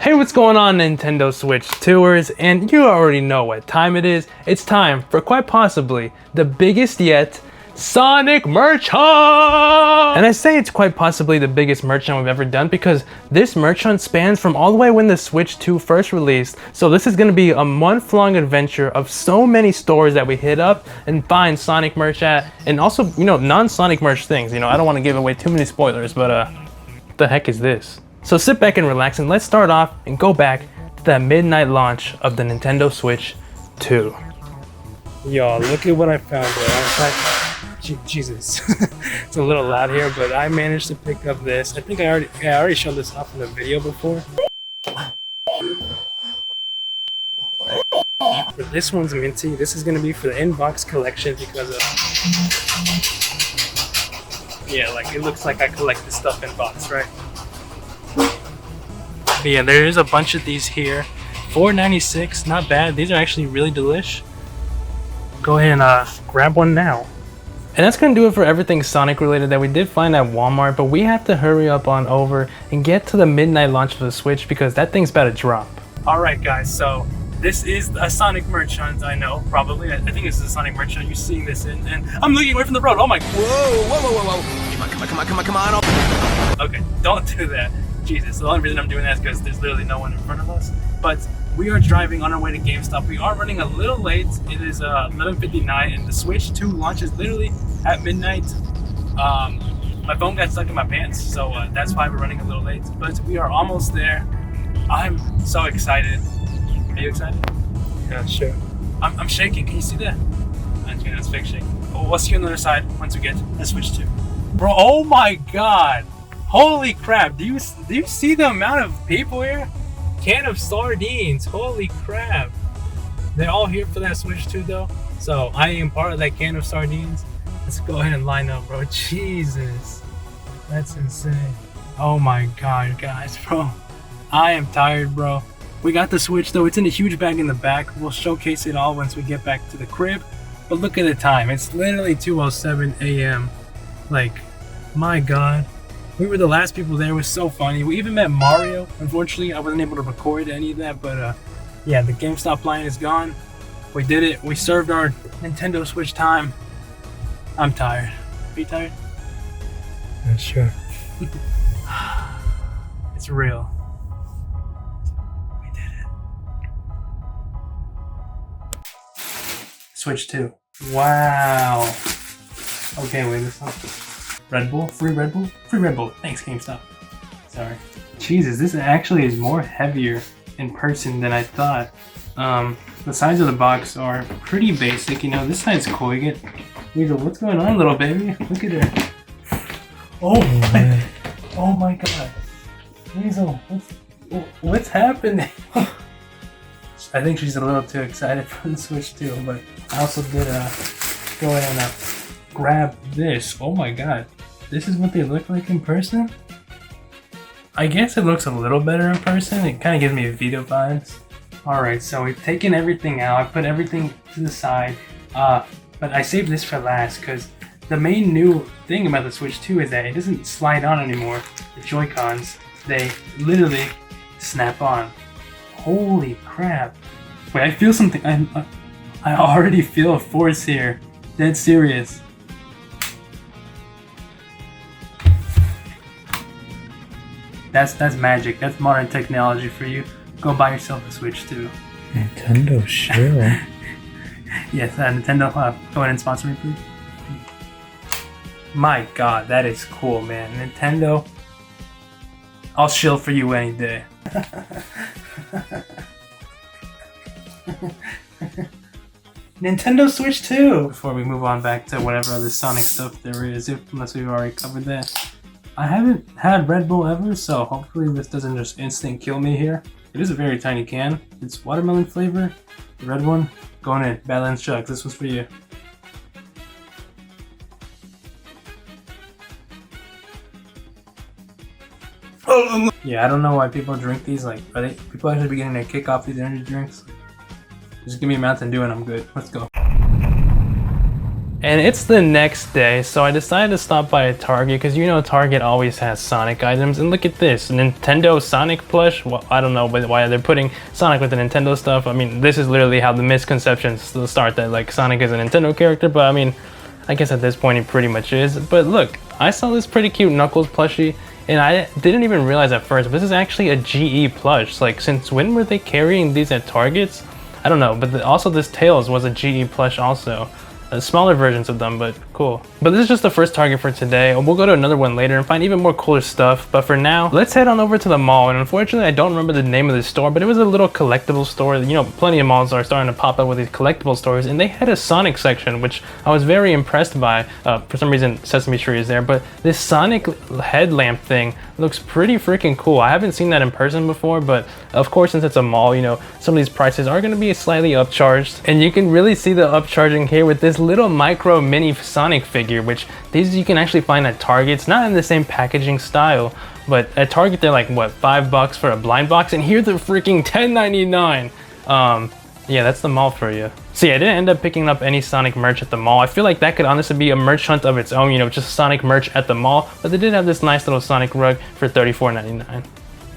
Hey, what's going on, Nintendo Switch 2ers? And you already know what time it is. It's time for quite possibly the biggest yet Sonic merch hunt! And I say it's quite possibly the biggest merch hunt we've ever done because this merch hunt spans from all the way when the Switch 2 first released. So this is going to be a month-long adventure of so many stores that we hit up and find Sonic merch at, and also, non-Sonic merch things. I don't want to give away too many spoilers, but what the heck is this? So sit back and relax, and let's start off and go back to that midnight launch of the Nintendo Switch 2. Yo, look at what I found, bro. Jesus. It's a little loud here, but I managed to pick up this. I think I already showed this off in a video before. But this one's minty. This is gonna be for the inbox collection because of... Yeah, like it looks like I collect this stuff in box, right? But yeah, there is a bunch of these here. $4.96, not bad. These are actually really delish. Go ahead and grab one now. And that's going to do it for everything Sonic related that we did find at Walmart, but we have to hurry up on over and get to the midnight launch of the Switch because that thing's about to drop. Alright guys, so this is a Sonic merch hunt, I know, probably. I think this is a Sonic merch hunt you're seeing this in, and I'm looking away from the road. Oh my... Whoa. Come on. Okay, don't do that. Jesus, the only reason I'm doing that is because there's literally no one in front of us. But we are driving on our way to GameStop. We are running a little late. It is 11:59 and the Switch 2 launches literally at midnight. My phone got stuck in my pants, so that's why we're running a little late. But we are almost there. I'm so excited. Are you excited? Yeah, sure. I'm shaking. Can you see that? That's fake shaking. Oh, we'll see you on the other side once we get to Switch 2. Bro, oh my god. Holy crap. Do you see the amount of people here? Can of sardines. Holy crap. They're all here for that Switch 2 though. So I am part of that can of sardines. Let's go ahead and line up, bro. Jesus. That's insane. Oh my god, guys, bro. I am tired, bro. We got the Switch though. It's in a huge bag in the back. We'll showcase it all once we get back to the crib. But look at the time. It's literally 2:07 a.m. Like, my god. We were the last people there. It was so funny. We even met Mario. Unfortunately, I wasn't able to record any of that, but yeah, the GameStop line is gone. We did it. We served our Nintendo Switch time. I'm tired. Are you tired? Yeah, sure. It's real. We did it. Switch 2. Wow. Okay, wait, this one. Red Bull? Free Red Bull? Free Red Bull. Thanks, GameStop. Sorry. Jesus, this actually is more heavier in person than I thought. The sides of the box are pretty basic. This side's cool. You get... Weasel, what's going on, little baby? Look at her. Oh my god. Weasel, what's happening? I think she's a little too excited for the Switch 2, but I also did go ahead and grab this. Oh my god. This is what they look like in person? I guess it looks a little better in person. It kind of gives me Vita vibes. Alright, so we've taken everything out. I put everything to the side. But I saved this for last because the main new thing about the Switch 2 is that it doesn't slide on anymore. The Joy-Cons, they literally snap on. Holy crap. Wait, I feel something. I already feel a force here. Dead serious. That's magic. That's modern technology for you. Go buy yourself a Switch 2. Nintendo, sure. Yes, Nintendo, go ahead and sponsor me, please. My god, that is cool, man. Nintendo, I'll shill for you any day. Nintendo Switch 2! Before we move on back to whatever other Sonic stuff there is, unless we've already covered that. I haven't had Red Bull ever, so hopefully this doesn't just instant kill me here. It is a very tiny can. It's watermelon flavor. The red one, going in. Badlands Chucks, this was for you. Yeah, I don't know why people drink these. Like, are people actually be getting a kick off these energy drinks? Just give me a Mountain Dew and I'm good. Let's go. And it's the next day, so I decided to stop by a Target because you know Target always has Sonic items. And look at this, Nintendo Sonic plush. Well, I don't know why they're putting Sonic with the Nintendo stuff. I mean, this is literally how the misconceptions start, that like Sonic is a Nintendo character, but I mean, I guess at this point he pretty much is. But look, I saw this pretty cute Knuckles plushie, and I didn't even realize at first, but this is actually a GE plush. Like, since when were they carrying these at Targets? I don't know, but also this Tails was a GE plush also. Smaller versions of them, but cool. But this is just the first Target for today. We'll go to another one later and find even more cooler stuff. But for now, let's head on over to the mall. And unfortunately, I don't remember the name of the store, but it was a little collectible store. You know, plenty of malls are starting to pop up with these collectible stores, and they had a Sonic section, which I was very impressed by. For some reason, Sesame Street is there, but this Sonic headlamp thing looks pretty freaking cool. I haven't seen that in person before, but of course, since it's a mall, you know, some of these prices are going to be slightly upcharged. And you can really see the upcharging here with this little micro mini Sonic figure, which these you can actually find at Targets, not in the same packaging style, but at Target they're like, what, $5 for a blind box, and here they're freaking $10.99. Yeah, that's the mall for you. See, I didn't end up picking up any Sonic merch at the mall. I feel like that could honestly be a merch hunt of its own, you know, just Sonic merch at the mall, but they did have this nice little Sonic rug for $34.99.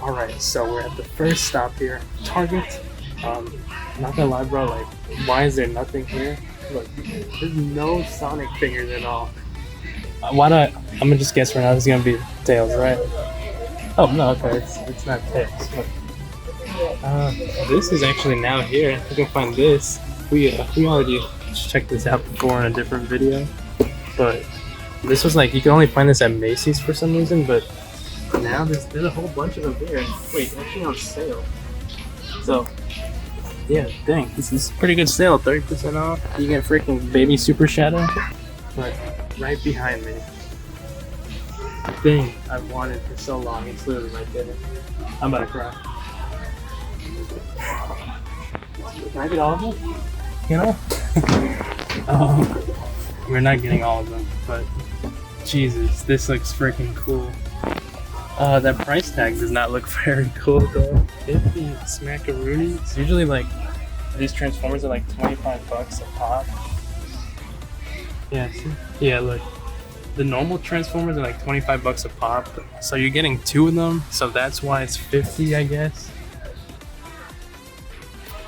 All right, so we're at the first stop here, Target. Not gonna lie, bro, like, why is there nothing here? Look, there's no Sonic figures at all. I'm gonna just guess right now this is gonna be Tails, right? Oh no, okay, it's not Tails. But, this is actually now here. You can find this. We already checked this out before in a different video, but this was like, you can only find this at Macy's for some reason, but now there's a whole bunch of them here. Wait, actually on sale. So yeah, dang, this is a pretty good sale, 30% off. You get freaking Baby Super Shadow. But right behind me, thing I've wanted for so long, it's literally right there. I'm about to cry. Can I get all of them? You know? We're not getting all of them, but Jesus, this looks freaking cool. That price tag does not look very cool though. 50 smackaroonies. Usually like these Transformers are like $25 a pop. Yeah, see? Yeah, look. The normal Transformers are like $25 a pop. So you're getting 2 of them, so that's why it's 50, I guess.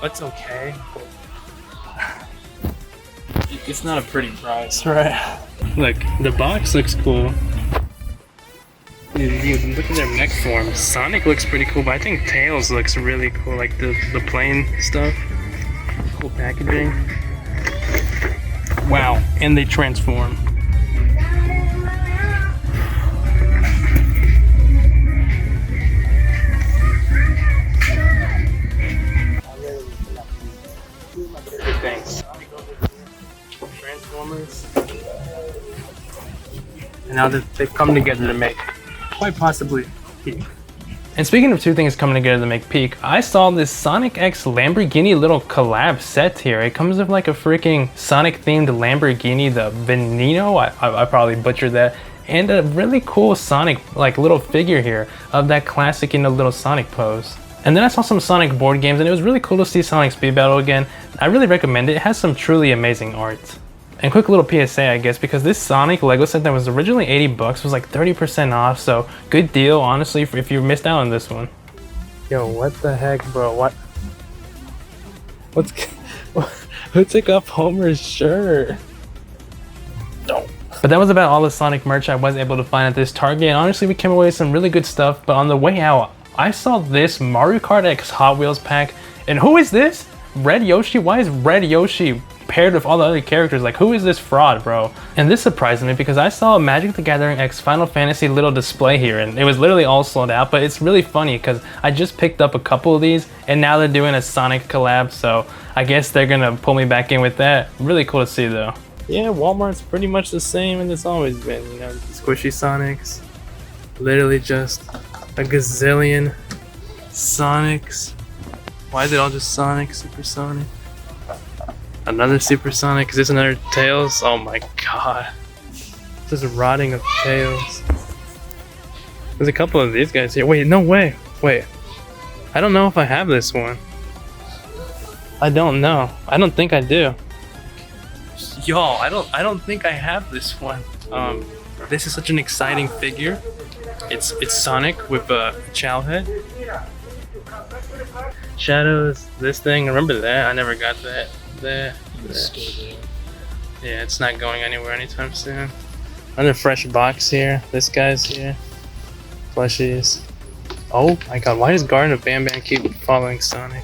That's okay. It's not a pretty price, right? Look, the box looks cool. You look at their mech form. Sonic looks pretty cool, but I think Tails looks really cool, like the plain stuff. Cool packaging. Wow, and they transform. Thanks. Transformers. And now that they've come together to make quite possibly Peak. And speaking of 2 things coming together to make Peak, I saw this Sonic X Lamborghini little collab set here. It comes with like a freaking Sonic themed Lamborghini, the Veneno, I probably butchered that, and a really cool Sonic like little figure here of that classic, you know, little Sonic pose. And then I saw some Sonic board games, and it was really cool to see Sonic Speed Battle again. I really recommend it. It has some truly amazing art. And quick little PSA, I guess, because this Sonic Lego set that was originally $80 was like 30% off, so good deal, honestly, if you missed out on this one. Yo, what the heck, bro? Who took off Homer's shirt? No. But that was about all the Sonic merch I was able to find at this Target, and honestly, we came away with some really good stuff. But on the way out, I saw this Mario Kart X Hot Wheels pack, and who is this? Red Yoshi? Why is Red Yoshi paired with all the other characters? Like, who is this fraud, bro? And this surprised me because I saw a Magic the Gathering X Final Fantasy little display here, and it was literally all sold out. But it's really funny because I just picked up a couple of these, and now they're doing a Sonic collab, so I guess they're gonna pull me back in with that. Really cool to see though. Yeah, Walmart's pretty much the same as it's always been, you know, squishy Sonics. Literally just a gazillion Sonics. Why is it all just Sonic, Super Sonic? Another Super Sonic. Is this another Tails? Oh my god. This is rotting of Tails. There's a couple of these guys here. Wait, no way. Wait. I don't know if I have this one. I don't know. I don't think I do. Y'all, I don't think I have this one. This is such an exciting figure. It's Sonic with a chow head. Shadows, this thing, remember that? I never got that. There. Yeah, it's not going anywhere anytime soon. Another fresh box here. This guy's here. Plushies. Oh my god, why does Garden of Bam Bam keep following Sonic?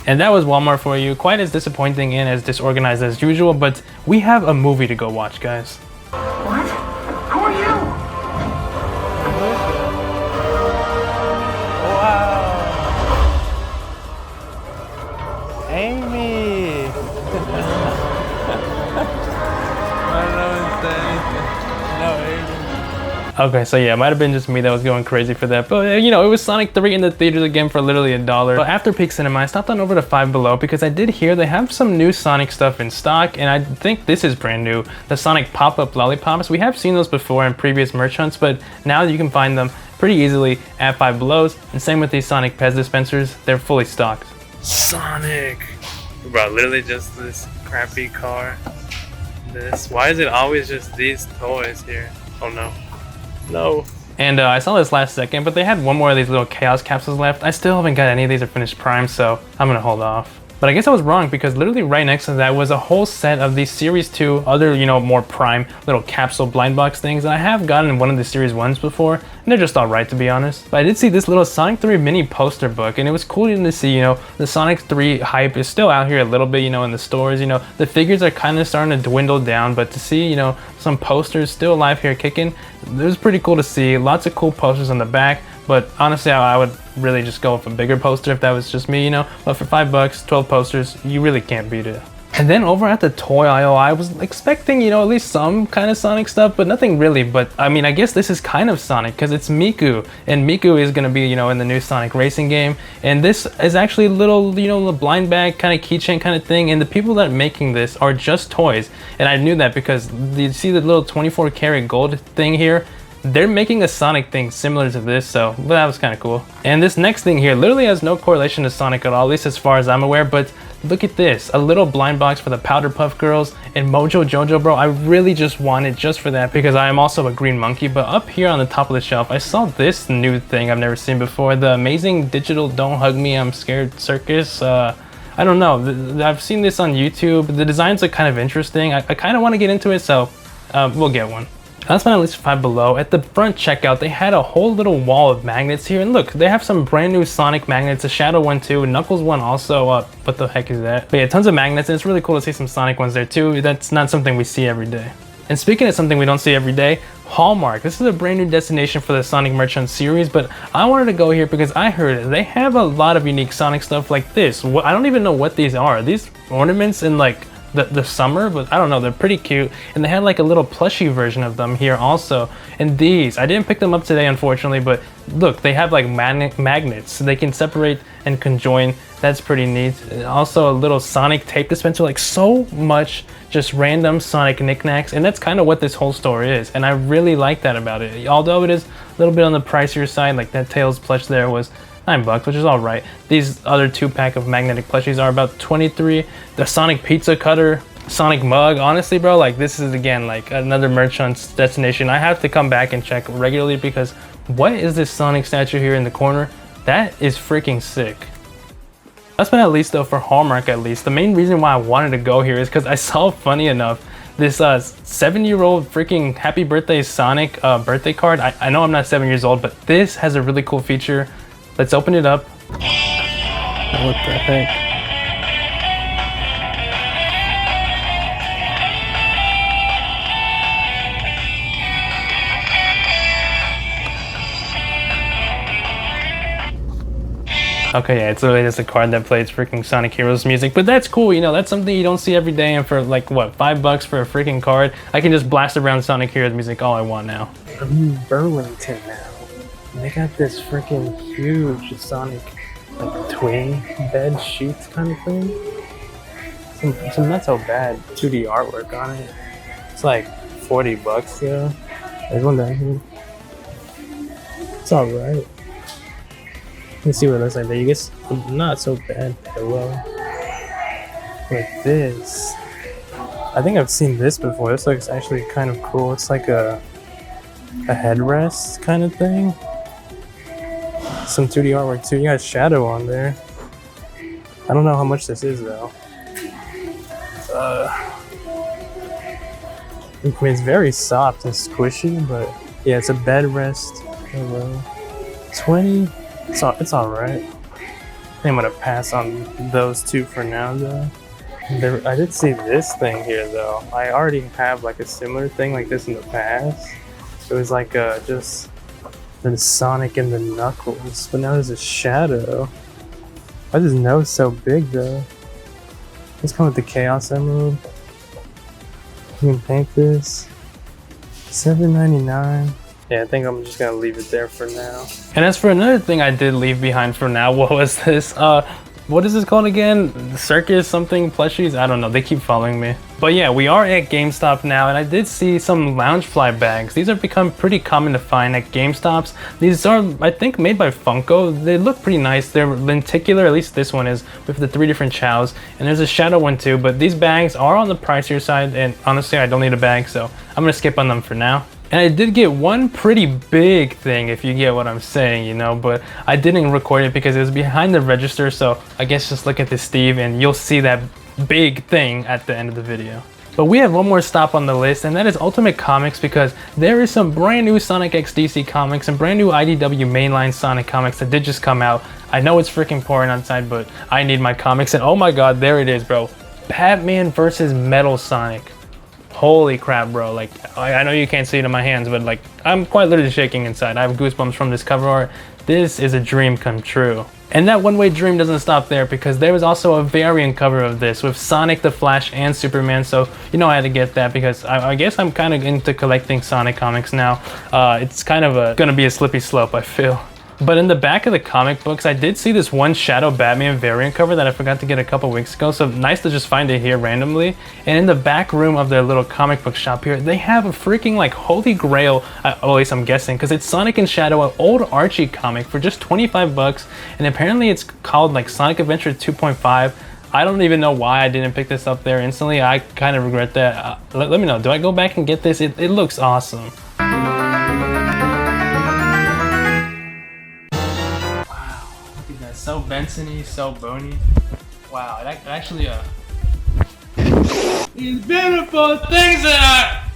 And that was Walmart for you. Quite as disappointing and as disorganized as usual, but we have a movie to go watch, guys. What? Who are you? Wow. Amy! I don't know what to say. No, Amy. Okay, so yeah, it might have been just me that was going crazy for that, but you know, it was Sonic 3 in the theaters again for literally $1. But after Peak Cinema, I stopped on over to Five Below because I did hear they have some new Sonic stuff in stock, and I think this is brand new. The Sonic pop-up lollipops. We have seen those before in previous merch hunts, but now you can find them pretty easily at Five Belows, and same with these Sonic Pez dispensers. They're fully stocked. Sonic! Bro, literally just this crappy car. This. Why is it always just these toys here? Oh no. No. And I saw this last second, but they had one more of these little Chaos capsules left. I still haven't got any of these or finished Prime, so I'm gonna hold off. But I guess I was wrong because literally right next to that was a whole set of these Series 2 other, you know, more Prime little capsule blind box things. And I have gotten one of the Series 1s before, and they're just alright to be honest. But I did see this little Sonic 3 mini poster book, and it was cool to see, you know, the Sonic 3 hype is still out here a little bit, you know, in the stores. You know, the figures are kind of starting to dwindle down, but to see, you know, some posters still alive here kicking, it was pretty cool to see. Lots of cool posters on the back. But honestly, I would really just go with a bigger poster if that was just me, you know. But for $5, 12 posters, you really can't beat it. And then over at the toy aisle, I was expecting, you know, at least some kind of Sonic stuff, but nothing really. But I mean, I guess this is kind of Sonic because it's Miku, and Miku is gonna be, you know, in the new Sonic racing game. And this is actually a little, you know, a blind bag kind of keychain kind of thing. And the people that are making this are just toys, and I knew that because you see the little 24 karat gold thing here. They're making a Sonic thing similar to this, so well, that was kind of cool. And this next thing here literally has no correlation to Sonic at all, at least as far as I'm aware, but look at this. A little blind box for the Powder Puff Girls and Mojo Jojo, bro. I really just wanted just for that because I am also a green monkey, but up here on the top of the shelf, I saw this new thing I've never seen before, the Amazing Digital Don't Hug Me, I'm Scared Circus. I don't know, I've seen this on YouTube. The designs look kind of interesting. I kind of want to get into it, so we'll get one. Last but not least, Five Below. At the front checkout, they had a whole little wall of magnets here. And look, they have some brand new Sonic magnets, a Shadow one too, a Knuckles one also. What the heck is that? But yeah, tons of magnets, and it's really cool to see some Sonic ones there too. That's not something we see every day. And speaking of something we don't see every day, Hallmark. This is a brand new destination for the Sonic Merchant series, but I wanted to go here because I heard they have a lot of unique Sonic stuff like this. I don't even know what these are. These ornaments in like the summer, but I don't know, they're pretty cute. And they had like a little plushie version of them here also. And these, I didn't pick them up today unfortunately, but look, they have like magnets so they can separate and conjoin. That's pretty neat. Also a little Sonic tape dispenser, like so much just random Sonic knickknacks, and that's kind of what this whole store is, and I really like that about it. Although it is a little bit on the pricier side, like that Tails plush there was $9, which is all right. These other 2-pack of magnetic plushies are about 23. The Sonic pizza cutter, Sonic mug. Honestly, bro, like this is again like another merchant's destination. I have to come back and check regularly because what is this Sonic statue here in the corner? That is freaking sick. Last but not least though, for Hallmark at least, the main reason why I wanted to go here is because I saw, funny enough, this 7-year-old freaking happy birthday Sonic birthday card. I know I'm not 7 years old, but this has a really cool feature. Let's open it up. What the heck? Okay, yeah, it's literally just a card that plays freaking Sonic Heroes music, but that's cool, you know, that's something you don't see every day, and for like, what, $5 for a freaking card? I can just blast around Sonic Heroes music all I want now. I'm in Burlington now. They got this freaking huge Sonic like twin bed sheets kind of thing. Some not so bad 2D artwork on it. It's like $40, yo. There's one down here. It's alright. Let's see what it looks like there. You guess not so bad below. Like this. I think I've seen this before. This looks actually kind of cool. It's like a headrest kind of thing. Some 2D artwork too. You got Shadow on there. I don't know how much this is though. I mean, it's very soft and squishy, but yeah, it's a bed rest. 20. It's all right. I think I'm gonna pass on those two for now though. I did see this thing here though. I already have like a similar thing like this in the past. It was like just the Sonic and the Knuckles, but now there's a Shadow. Why is his nose so big though? Let's come with the Chaos Emerald. You can paint this. $7.99. Yeah, I think I'm just gonna leave it there for now. And as for another thing I did leave behind for now, what was this? What is this called again? Circus something plushies? I don't know, they keep following me. But yeah, we are at GameStop now, and I did see some Loungefly bags. These have become pretty common to find at GameStops. These are, I think, made by Funko. They look pretty nice. They're lenticular, at least this one is, with the 3 different chows. And there's a Shadow one too, but these bags are on the pricier side, and honestly, I don't need a bag, so I'm gonna skip on them for now. And I did get one pretty big thing, if you get what I'm saying, you know, but I didn't record it because it was behind the register, so I guess just look at this, Steve, and you'll see that big thing at the end of the video. But we have one more stop on the list, and that is Ultimate Comics, because there is some brand new Sonic X DC comics and brand new IDW mainline Sonic comics that did just come out. I know it's freaking pouring outside, but I need my comics, and oh my god, there it is, bro. Batman versus Metal Sonic. Holy crap, bro. Like, I know you can't see it in my hands, but like, I'm quite literally shaking inside. I have goosebumps from this cover art. This is a dream come true. And that one-way dream doesn't stop there, because there was also a variant cover of this with Sonic, the Flash, and Superman. So, you know, I had to get that because I guess I'm kind of into collecting Sonic comics now. It's kind of gonna be a slippery slope, I feel. But in the back of the comic books, I did see this one Shadow Batman variant cover that I forgot to get a couple weeks ago, so nice to just find it here randomly. And in the back room of their little comic book shop here, they have a freaking like holy grail, at least I'm guessing, because it's Sonic and Shadow, an old Archie comic for just 25 bucks, and apparently it's called like Sonic Adventure 2.5. I don't even know why I didn't pick this up there instantly. I kind of regret that. Let me know, do I go back and get this? It looks awesome. So Benson-y, so bony. Wow, it actually these beautiful things that are.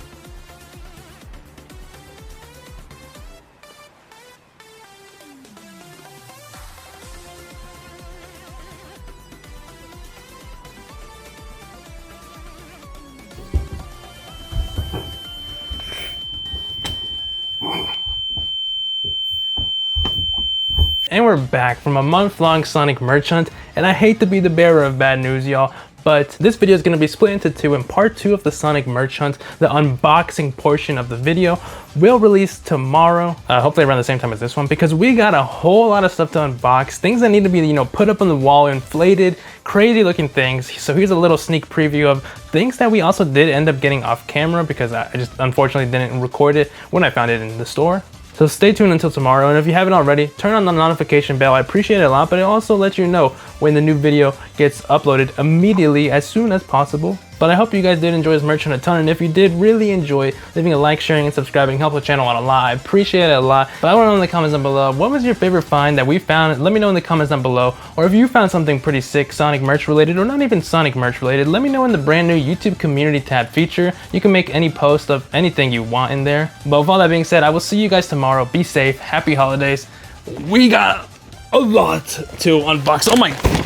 And we're back from a month-long Sonic merch hunt, and I hate to be the bearer of bad news, y'all, but this video is going to be split into two. In part 2 of the Sonic merch hunt, the unboxing portion of the video will release tomorrow, hopefully around the same time as this one, because we got a whole lot of stuff to unbox, things that need to be, you know, put up on the wall, inflated, crazy looking things. So here's a little sneak preview of things that we also did end up getting off camera because I just unfortunately didn't record it when I found it in the store. So stay tuned until tomorrow, and if you haven't already, turn on the notification bell. I appreciate it a lot, but it also lets you know when the new video gets uploaded immediately as soon as possible. But I hope you guys did enjoy this merch hunt a ton, and if you did really enjoy, leaving a like, sharing, and subscribing helps the channel out a lot. I appreciate it a lot. But I want to know in the comments down below, what was your favorite find that we found? Let me know in the comments down below. Or if you found something pretty sick Sonic merch related, or not even Sonic merch related, let me know in the brand new YouTube community tab feature. You can make any post of anything you want in there. But with all that being said, I will see you guys tomorrow. Be safe. Happy holidays. We got a lot to unbox. Oh my...